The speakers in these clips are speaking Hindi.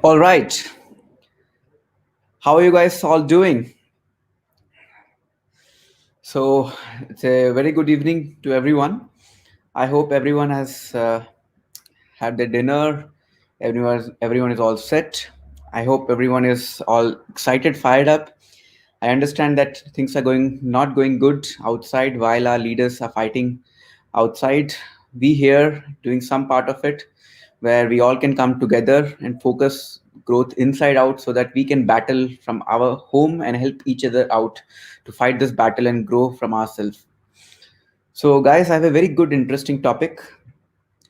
All right. How are you guys all doing? So, it's a very good evening to everyone. I hope everyone has had their dinner. Everyone is all set. I hope everyone is all excited, fired up. I understand that things are going not going good outside while our leaders are fighting outside. We here doing some part of it where we all can come together and focus growth inside out so that we can battle from our home and help each other out to fight this battle and grow from ourselves. So guys, I have a very good interesting topic,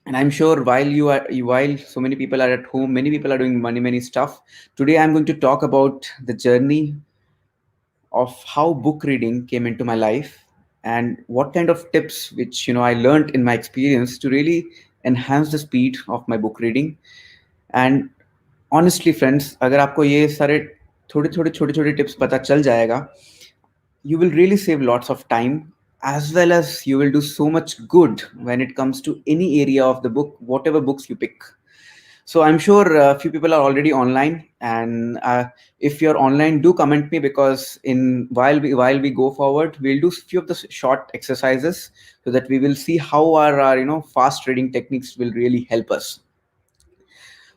and I'm sure while so many people are at home, many people are doing many stuff. Today I'm going to talk about the journey of how book reading came into my life and what kind of tips which I learned in my experience to really enhance the speed of my book reading. And honestly friends, अगर आपको ये सारे थोड़े थोड़े छोटे छोटे टिप्स पता चल जाएगा, you will really save lots of time, as well as you will do so much good when it comes to any area of the book, whatever books you pick. So I'm sure a few people are already online, and if you're online, do comment me, because in while we go forward, we'll do few of the short exercises so that we will see how our fast reading techniques will really help us.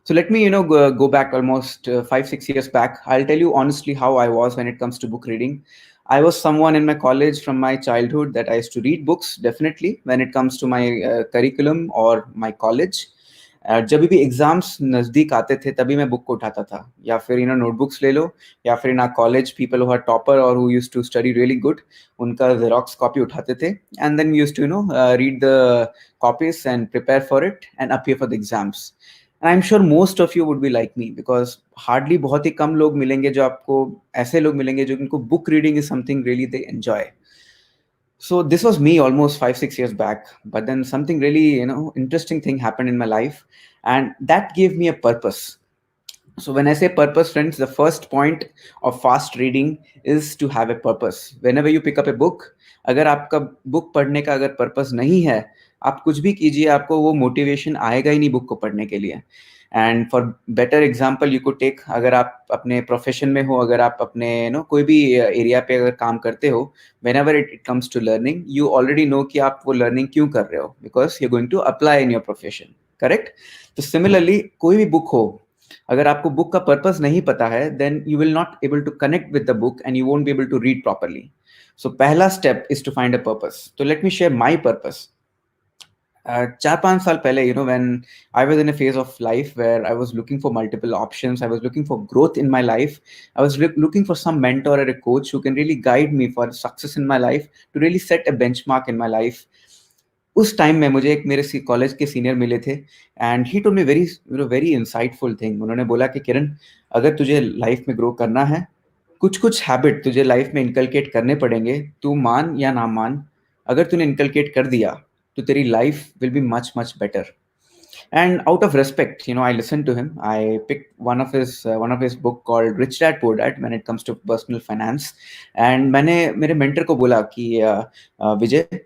So let me go back almost 5 6 years back. I'll tell you honestly how I was when it comes to book reading. I was someone in my college from my childhood that I used to read books definitely when it comes to my curriculum or my college. जब भी एग्जाम्स नजदीक आते थे तभी मैं बुक को उठाता था, या फिर नोटबुक्स ले लो, या फिर college people who are topper और who used to study really good, उनका जेरोक्स कॉपी उठाते थे, and then used to read the copies and prepare for it and appear for the exams. And I am sure most of you would be like me, because hardly बहुत ही कम लोग मिलेंगे जो आपको ऐसे लोग मिलेंगे जो उनको book reading is something really they enjoy. So this was me almost 5 6 years back, but then something really interesting thing happened in my life, and that gave me a purpose. So when I say purpose, friends, the first point of fast reading is to have a purpose. Whenever you pick up a book, अगर आपका बुक पढ़ने का अगर पर्पस नहीं है, आप कुछ भी कीजिए, आपको वो मोटिवेशन आएगा ही नहीं बुक को पढ़ने के लिए. And for better example you could take, अगर आप अपने प्रोफेशन में हो, अगर आप अपने कोई भी एरिया पे अगर काम करते हो, whenever it comes to learning, you already know कि आप वो लर्निंग क्यों कर रहे हो, because you going to apply in your profession. Correct? तो सिमिलरली कोई भी बुक हो, अगर आपको बुक का पर्पस नहीं पता है, then you will not able to connect with the book and you won't be able to read properly. So पहला step is to find a purpose. तो let me share my purpose. 4 5 साल पहले, when I was in a phase of life where I was looking for multiple options, I was looking for growth in my life, I was looking for some mentor or a coach who can really guide me for success in my life, to really set a benchmark in my life. उस टाइम में मुझे एक मेरे कॉलेज के सीनियर मिले थे, and he told me very very insightful thing. उन्होंने बोला कि किरण, अगर तुझे लाइफ में ग्रो करना है, कुछ कुछ हैबिट तुझे लाइफ में इनकलकेट करने पड़ेंगे, तू मान या ना मान, अगर तूने इनकलकेट कर दिया तो तेरी life will be much better. And out of respect, I listened to him. I picked one of his book called Rich Dad Poor Dad when it comes to personal finance. And मैंने मेरे मेंटर को बोला कि विजय,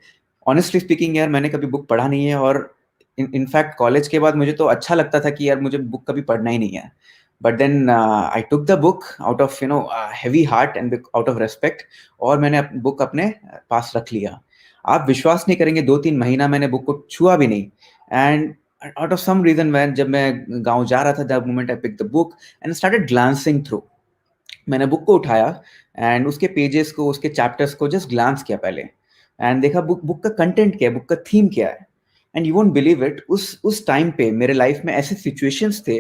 ऑनेस्टली स्पीकिंग यार, मैंने कभी बुक पढ़ा नहीं है, और इनफैक्ट कॉलेज के बाद मुझे तो अच्छा लगता था कि यार मुझे बुक कभी पढ़ना ही नहीं है. But then I took the book out of heavy heart and out of respect, और मैंने बुक अपने पास रख लिया. आप विश्वास नहीं करेंगे, 2 3 महीना मैंने बुक को छुआ भी नहीं. And out of some reason, when जब मैं गांव जा रहा था, the moment I pick the book and started glancing through, मैंने बुक को उठाया एंड उसके पेजेस को, उसके चैप्टर्स को जस्ट ग्लांस किया पहले, एंड देखा बुक का कंटेंट क्या है, बुक का थीम क्या है. And you won't believe it, उस टाइम पे मेरे लाइफ में ऐसे सिचुएशंस थे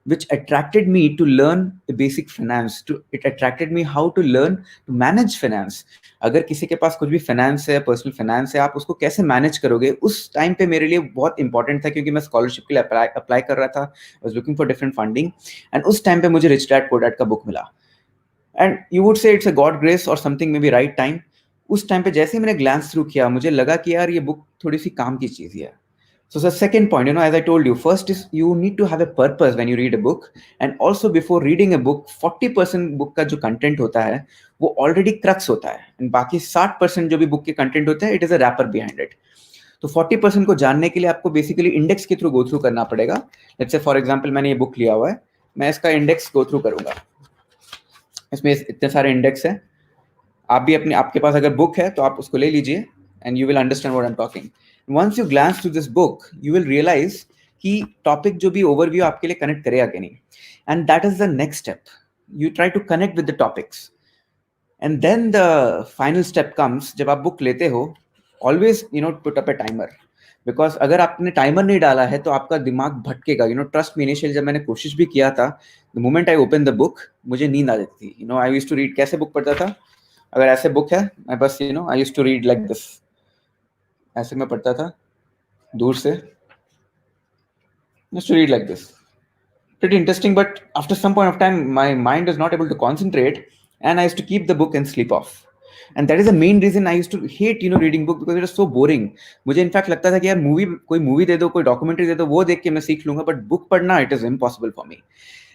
which attracted me to learn basic finance, to it attracted me how to learn to manage finance. अगर किसी के पास कुछ भी फाइनेंस है, पर्सनल फाइनेंस है, आप उसको कैसे मैनेज करोगे, उस टाइम पे मेरे लिए बहुत इंपॉर्टेंट था, क्योंकि मैं स्कॉलरशिप के लिए अप्लाई कर रहा था. I was looking for different funding, and उस टाइम पे मुझे रिच डैड पुअर डैड का बुक मिला. And you would say it's a God grace और something, maybe right time. उस टाइम पे जैसे ही मैंने ग्लांस थ्रू किया, मुझे लगा कि यार ये बुक थोड़ी सी काम की चीज है. So the second point, as I told you, first is you need to have a purpose when you read a book, and also before reading a book, 40% book का जो content होता है वो already crux होता है, and बाकी 60% जो भी book के content होते हैं, it is a wrapper behind it. तो 40% को जानने के लिए आपको basically index के through go through करना पड़ेगा. Let's say for example मैंने ये book लिया हुआ है, मैं इसका इंडेक्स गो थ्रू करूंगा। इसमें इतने सारे इंडेक्स हैं, आप भी अपने आपके पास अगर बुक है तो आप उसको ले लीजिए and you will understand what I am talking. Once you glance through this book you will realize कि टॉपिक जो भी ओवरव्यू आपके लिए कनेक्ट करेगा कि नहीं, and that is the next step. You try to connect with the topics and then the final step comes. जब आप बुक लेते हो always put up a timer, because अगर आपने टाइमर नहीं डाला है तो आपका दिमाग भटकेगा। ट्रस्ट मी, इनिशियल जब मैंने कोशिश भी किया था, the moment I open the book मुझे नींद आ जाती थी। आई यूज्ड टू रीड, कैसे बुक पढ़ता था, अगर ऐसे बुक है मैं बस I used to read like this, ऐसे मैं पढ़ता था दूर से, used to read like this, pretty interesting, but after some point of time my mind was not able to concentrate and I used to keep the book and sleep off. And that is the main reason I used to hate reading book, because it was so boring. मुझे इनफैक्ट लगता था कि यार मूवी, कोई मूवी दे दो, कोई डॉक्यूमेंट्री दे दो, वो देख के मैं सीख लूंगा, बट बुक पढ़ना it is impossible for me.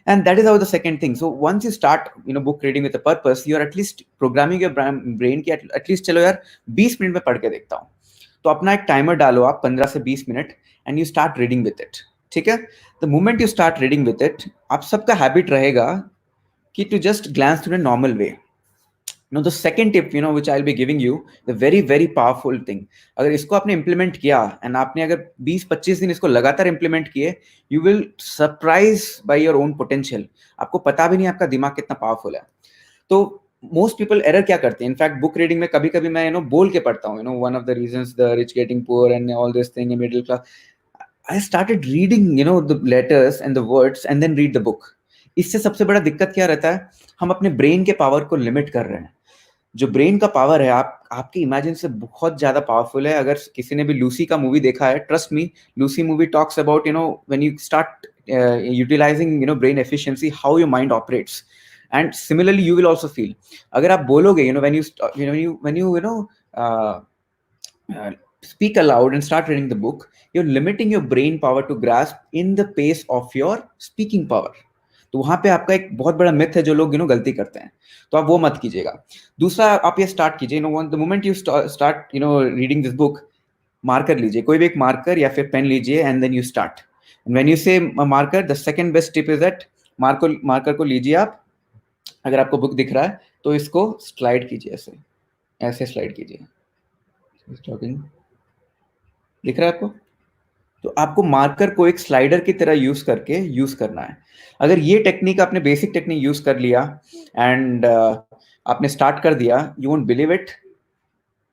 And that is how the second thing. So once you start book reading with a purpose, you are at least programming your brain कि at least चलो यार 20 मिनट में पढ़ के देखता हूँ. तो अपना एक टाइमर डालो आप 15 से 20 minute and you start reading with it. ठीक है, the moment you start reading with it, आप सबका हैबिट रहेगा कि to just glance through a normal way. The second tip which I'll be giving you, the very very powerful thing, अगर इसको आपने implement किया and आपने अगर 20-25 दिन इसको लगातार implement किए, you will surprise by your own potential. आपको पता भी नहीं आपका दिमाग कितना powerful है. तो most people error क्या करते हैं, इनफैक्ट बुक रीडिंग में कभी कभी मैं बोल के पढ़ता हूँ, one of the reasons the rich getting poor and all this thing in middle class, I started reading the letters and the words and then read the book. इससे सबसे बड़ा दिक्कत क्या रहता है, हम अपने ब्रेन के पावर को लिमिट कर रहे हैं. जो ब्रेन का पावर है आपकी इमेजिन से बहुत ज्यादा पावरफुल है. अगर किसी ने भी लूसी का मूवी देखा है, trust me, Lucy movie talks about when you start utilizing brain efficiency, how your mind operates. And similarly you will also feel, अगर आप बोलोगे when you speak aloud and start reading the book, you're limiting your brain power to grasp in the pace of your speaking power. तो वहां पे आपका एक बहुत बड़ा मिथ है जो लोग गलती करते हैं, तो आप वो मत कीजिएगा. दूसरा, आप ये स्टार्ट कीजिए, the moment you start reading this book, marker लीजिए, कोई भी एक मार्कर या फिर पेन लीजिए and then you start. When you say marker, the second best tip is that marker को लीजिए आप, अगर आपको बुक दिख रहा है तो इसको स्लाइड कीजिए, ऐसे ऐसे स्लाइड कीजिए. दिख रहा है आपको? तो आपको मार्कर को एक स्लाइडर की तरह यूज करके यूज करना है. अगर ये टेक्निक, आपने बेसिक टेक्निक यूज कर लिया एंड आपने स्टार्ट कर दिया, you won't believe it,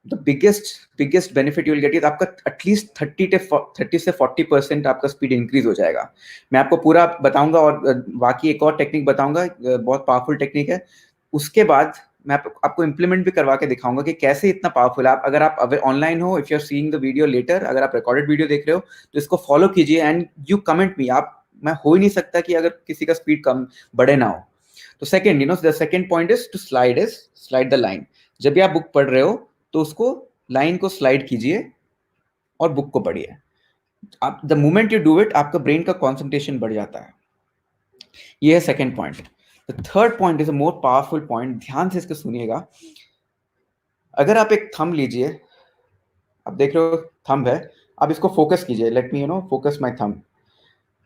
the biggest benefit you will get is आपका एटलीस्ट 30 से 40% आपका स्पीड इंक्रीज हो जाएगा. मैं आपको पूरा बताऊंगा और बाकी एक और टेक्निक बताऊंगा, बहुत पावरफुल टेक्निक है. उसके बाद मैं आपको इम्प्लीमेंट भी करवा के दिखाऊंगा कि कैसे इतना पावरफुल है. आप अगर आप ऑनलाइन हो, if you are seeing the video later, अगर आप रिकॉर्डेड वीडियो देख रहे हो तो इसको फॉलो कीजिए एंड यू कमेंट मी. मैं हो ही नहीं सकता कि अगर किसी का स्पीड कम बढ़े ना हो. तो second the second point is to slide the line. जब भी आप बुक पढ़ रहे हो तो उसको लाइन को स्लाइड कीजिए और बुक को पढ़िए. आप the moment you do it, आपका ब्रेन का कॉन्सेंट्रेशन बढ़ जाता है. ये है second point. The third point is a more powerful point, ध्यान से इसको सुनिएगा. अगर आप एक थंब लीजिए, आप देख रहे हो थंब है, आप इसको फोकस कीजिए, let me focus my thumb,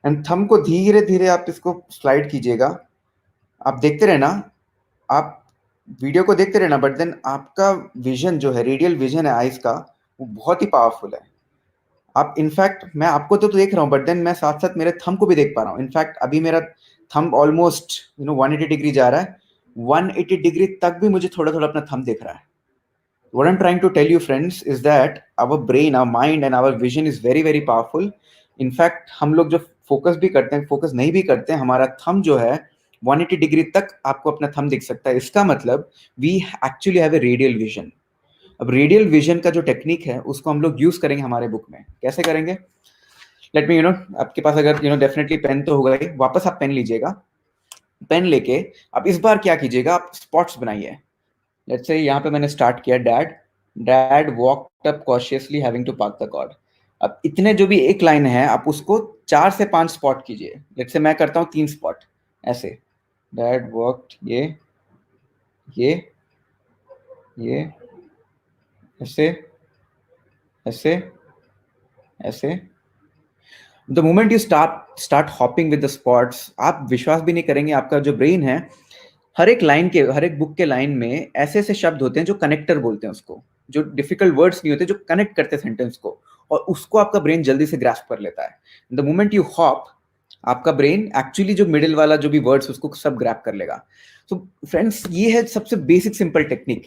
and thumb को धीरे धीरे आप इसको स्लाइड कीजिएगा. आप देखते रहना, आप वीडियो को देखते रहना, बट देन आपका विजन जो है, रेडियल विजन है आईज का, वो बहुत ही पावरफुल है. आप इनफैक्ट, मैं आपको तो देख रहा हूँ, बट देन मैं साथ साथ मेरे थंब को भी देख पा रहा हूँ. इनफैक्ट अभी मेरा थंब ऑलमोस्ट 180 डिग्री जा रहा है. 180 डिग्री तक भी मुझे थोड़ा थोड़ा अपना थंब दिख रहा है. What I'm trying to tell you friends is that our brain, our mind and our vision is very very powerful. In fact, हम लोग जो फोकस भी करते हैं, फोकस नहीं भी करते हैं, हमारा थंब जो है 180 डिग्री तक आपको अपना थंब दिख सकता है. इसका मतलब we actually have a radial vision. अब रेडियल विजन का जो टेक्निक है उसको हम लोग यूज करेंगे हमारे बुक में. कैसे करेंगे? लेट मी आपके पास अगर डेफिनेटली पेन तो होगा ही, वापस आप पेन लीजिएगा. पेन लेके अब इस बार क्या कीजिएगा, आप स्पॉट्स बनाइए. लेट्स से यहाँ पे मैंने स्टार्ट किया, dad walked up cautiously having to park the car. अब इतने जो भी एक लाइन है, आप उसको 4 से 5 स्पॉट कीजिए. लेट्स से मैं करता हूँ 3 स्पॉट, ऐसे डैड वॉकड, ये ऐसे ऐसे ऐसे. The moment you start hopping with the spots, आप विश्वास भी नहीं करेंगे, आपका जो ब्रेन है, हर एक लाइन के, हर एक बुक के लाइन में ऐसे ऐसे शब्द होते हैं जो कनेक्टर बोलते हैं उसको, जो डिफिकल्ट वर्ड्स नहीं होते, जो कनेक्ट करते हैं सेंटेंस को, और उसको आपका ब्रेन जल्दी से ग्रास्प कर लेता है। द मोमेंट यू हॉप, आपका ब्रेन एक्चुअली जो मिडिल वाला जो भी वर्ड्स उसको सब ग्रैप कर लेगा। तो फ्रेंड्स, ये है सबसे बेसिक सिंपल टेक्निक,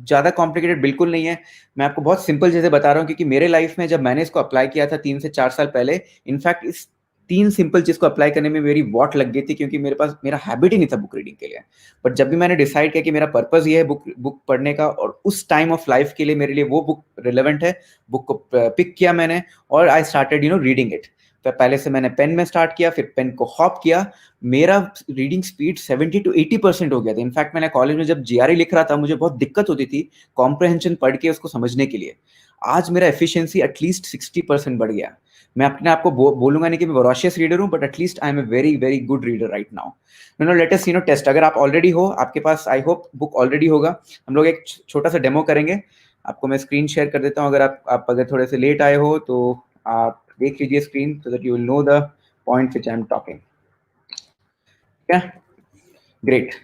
ज्यादा कॉम्प्लिकेटेड बिल्कुल नहीं है। मैं आपको बहुत सिंपल चीजें बता रहा हूँ, क्योंकि मेरे लाइफ में जब मैंने इसको अप्लाई किया था 3 से 4 साल पहले, इनफैक्ट इस 3 सिंपल चीज को अप्लाई करने में मेरी वॉट लग गई थी, क्योंकि मेरे पास मेरा हैबिट ही नहीं था बुक रीडिंग के लिए। बट जब भी मैंने डिसाइड किया कि मेरा पर्पस ये है बुक बुक पढ़ने का, और उस टाइम ऑफ लाइफ के लिए मेरे लिए वो बुक रिलेवेंट है, बुक को पिक किया मैंने, और आई स्टार्टेड रीडिंग इट। तो पहले से मैंने पेन में स्टार्ट किया, फिर पेन को हॉप किया। मेरा रीडिंग स्पीड 70 to 80% हो गया था। इनफैक्ट मैंने कॉलेज में जब जीआरई लिख रहा था, मुझे बहुत दिक्कत होती थी कॉम्प्रहेंशन पढ़ के उसको समझने के लिए। आज मेरा एफिशिएंसी एटलीस्ट 60% बढ़ गया। मैं अपने आप को बोलूंगा नहीं कि मैं वॉराशियस रीडर हूं, but at least I am a very very good reader right now. Let us test. अगर आप ऑलरेडी हो, आपके पास आई होप बुक ऑलरेडी होगा। हम लोग एक छोटा सा डेमो करेंगे। आपको मैं स्क्रीन शेयर कर देता हूं। अगर आप अगर थोड़े से लेट आए हो तो आप देख लीजिए screen, so that you will know the point which I am talking. ठीक है, ग्रेट,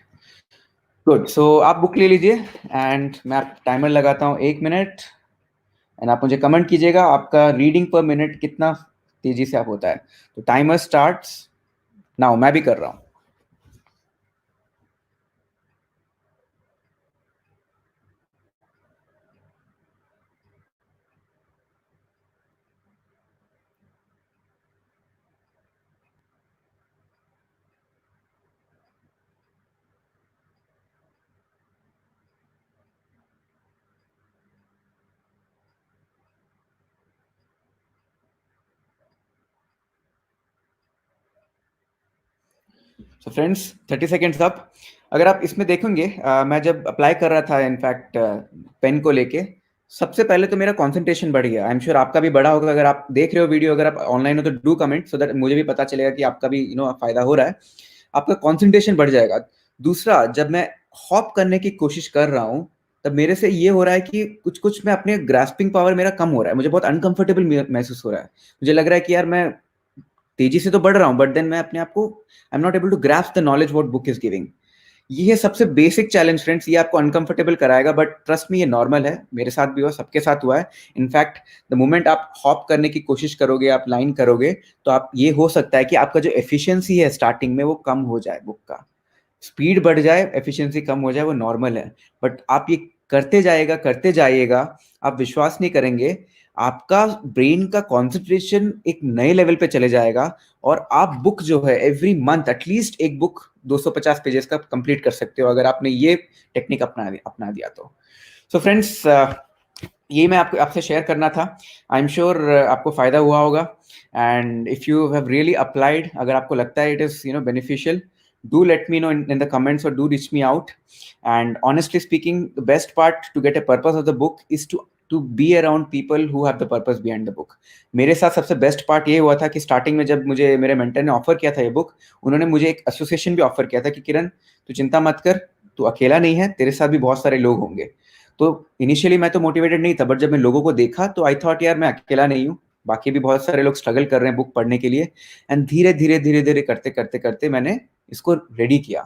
गुड। सो आप बुक ले लीजिए, एंड मैं टाइमर लगाता हूँ 1 मिनट, एंड आप मुझे कमेंट कीजिएगा आपका रीडिंग पर मिनट कितना तेजी से आप होता है। तो टाइमर स्टार्ट्स नाउ। मैं भी कर रहा हूँ। So friends, 30 seconds up. अगर आप इसमें देखेंगे, मैं जब अप्लाई कर रहा था इनफैक्ट पेन को लेके, सबसे पहले तो मेरा कंसंट्रेशन बढ़ गया। आई एम श्योर आपका भी बढ़ा होगा। अगर आप देख रहे हो वीडियो, अगर आप ऑनलाइन हो तो डू कमेंट, सो दैट मुझे भी पता चलेगा कि आपका भी फायदा हो रहा है। आपका कंसंट्रेशन बढ़ जाएगा। दूसरा, जब मैं हॉप करने की कोशिश कर रहा हूँ, तब मेरे से ये हो रहा है कि कुछ कुछ मैं अपने ग्रास्पिंग पावर मेरा कम हो रहा है। मुझे बहुत अनकंफर्टेबल महसूस हो रहा है। मुझे लग रहा है कि यार मैं तेजी से तो बढ़ रहा हूँ, बट देन मैं अपने आप को I am not able to grasp the knowledge what book is giving. ये है सबसे बेसिक चैलेंज फ्रेंड्स। ये आपको अनकंफर्टेबल कराएगा, बट ट्रस्ट मी, ये नॉर्मल है। मेरे साथ भी हुआ, सबके साथ हुआ है। इनफैक्ट द मोमेंट आप हॉप करने की कोशिश करोगे, आप लाइन करोगे, तो आप ये हो सकता है कि आपका जो एफिशिएंसी है स्टार्टिंग में वो कम हो जाए, बुक का स्पीड बढ़ जाए, एफिशिएंसी कम हो जाए, वो नॉर्मल है। बट आप ये करते जाइएगा, आप विश्वास नहीं करेंगे, आपका ब्रेन का कंसंट्रेशन एक नए लेवल पे चले जाएगा, और आप बुक जो है एवरी मंथ एटलीस्ट एक बुक 250 पेजेस का कंप्लीट कर सकते हो, अगर आपने ये टेक्निक अपना दिया तो। सो फ्रेंड्स, ये मैं आपको आपसे शेयर करना था। आई एम श्योर आपको फायदा हुआ होगा, and if you have really applied, अगर आपको लगता है it is beneficial, do let me know in the comments, or do reach me out. And honestly speaking, the best part to get a purpose of the book is to be around people who have the purpose behind the book. मेरे साथ सबसे बेस्ट पार्ट ये हुआ था कि स्टार्टिंग में जब मुझे मेरे मेंटर ने ऑफर किया था ये बुक, उन्होंने मुझे एक एसोसिएशन भी ऑफर किया था कि किरण, तू चिंता मत कर, तू अकेला नहीं है, तेरे साथ भी बहुत सारे लोग होंगे। तो इनिशियली मैं तो मोटिवेटेड नहीं था, बट जब मैं लोगों को देखा तो आई थॉट यार मैं अकेला नहीं हूँ, बाकी भी बहुत सारे लोग स्ट्रगल कर रहे हैं बुक पढ़ने के लिए। एंड धीरे धीरे धीरे धीरे करते करते करते मैंने इसको रेडी किया।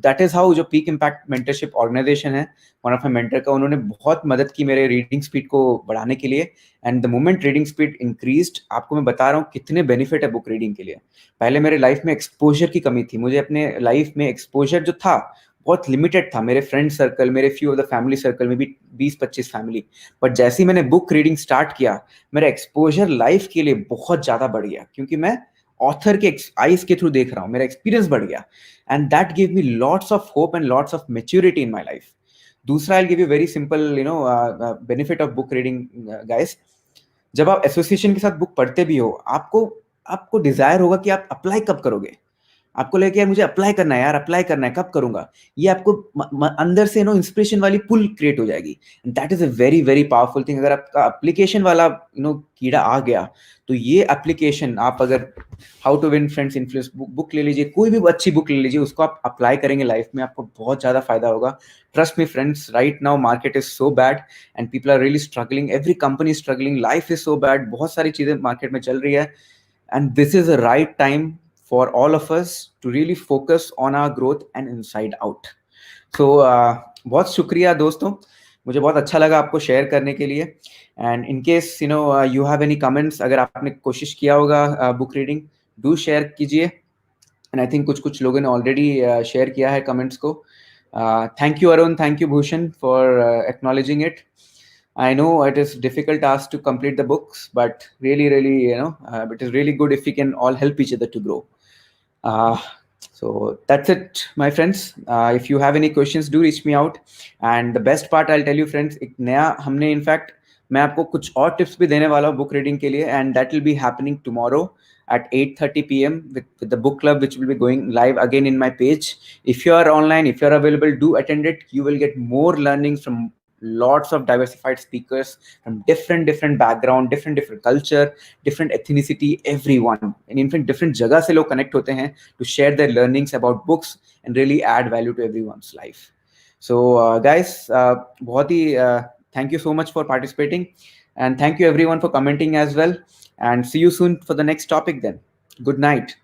दैट इज हाउ जो पीक इम्पैक्ट मेंटरशिप ऑर्गेनाइजेशन है, वन ऑफ माई मेंटर का, उन्होंने बहुत मदद की मेरे रीडिंग स्पीड को बढ़ाने के लिए। And the moment reading speed increased, आपको मैं बता रहा हूँ कितने बेनिफिट है बुक रीडिंग के लिए। पहले मेरे लाइफ में एक्सपोजर की कमी थी। मुझे अपने लाइफ में एक्सपोजर जो था बहुत लिमिटेड था। मेरे फ्रेंड सर्कल, मेरे few of the family circle में भी 20-25 फैमिली। बट जैसे ही मैंने बुक रीडिंग स्टार्ट किया, मेरा एक्सपोजर लाइफ के लिए बहुत ज्यादा बढ़ गया, क्योंकि मैं ऑथर के आईज के थ्रू देख रहा हूँ, मेरा एक्सपीरियंस बढ़ गया। And that give me lots of hope and lots of maturity in my life. दूसरा, I give you very simple benefit of book reading guys. जब आप एसोसिएशन के साथ बुक पढ़ते भी हो, आपको आपको डिजायर होगा कि आप अप्लाई कब करोगे। आपको लगे यार मुझे अप्लाई करना है, यार अप्लाई करना है, कब करूंगा। ये आपको अंदर से इंस्पिरेशन वाली पुल क्रिएट हो जाएगी। That is a very very powerful thing. अगर आपका एप्लीकेशन वाला कीड़ा आ गया, तो ये एप्लीकेशन आप अगर how to win friends influence book ले लीजिए, कोई भी अच्छी बुक ले लीजिए, उसको आप अप्लाई करेंगे लाइफ में, आपको बहुत ज्यादा फायदा होगा। Trust me friends, right now market is so bad and people are really struggling, every company struggling, life is so bad, बहुत सारी चीजें मार्केट में चल रही है। And this is the right time for all of us to really focus on our growth and inside out. So बहुत शुक्रिया दोस्तों, मुझे बहुत अच्छा लगा आपको शेयर करने के लिए. And in case you have any comments, अगर आपने कोशिश किया होगा बुक रीडिंग, डू शेयर कीजिए. एंड आई थिंक कुछ कुछ लोगों ने ऑलरेडी शेयर किया है कमेंट्स को. Thank you Arun, thank you Bhushan for acknowledging it. I know it is difficult task to complete the books, but really, really, it is really good if we can all help each other to grow. Uh, so that's it, my friends. If you have any questions, do reach me out. And the best part, I'll tell you, friends, एक नया हमने इनफैक्ट मैं आपको कुछ और टिप्स भी देने वाला हूँ बुक रीडिंग के लिए, and that will be happening tomorrow at 8:30 p.m. with the book club, which will be going live again in my page. If you are online, if you are available, do attend it. You will get more learnings from lots of diversified speakers from different background, different culture, different ethnicity, everyone. And in fact, different जगह से लोग connect होते हैं to share their learnings about books and really add value to everyone's life. So guys, बहुत ही thank you so much for participating, and thank you everyone for commenting as well, and see you soon for the next topic then. Good night.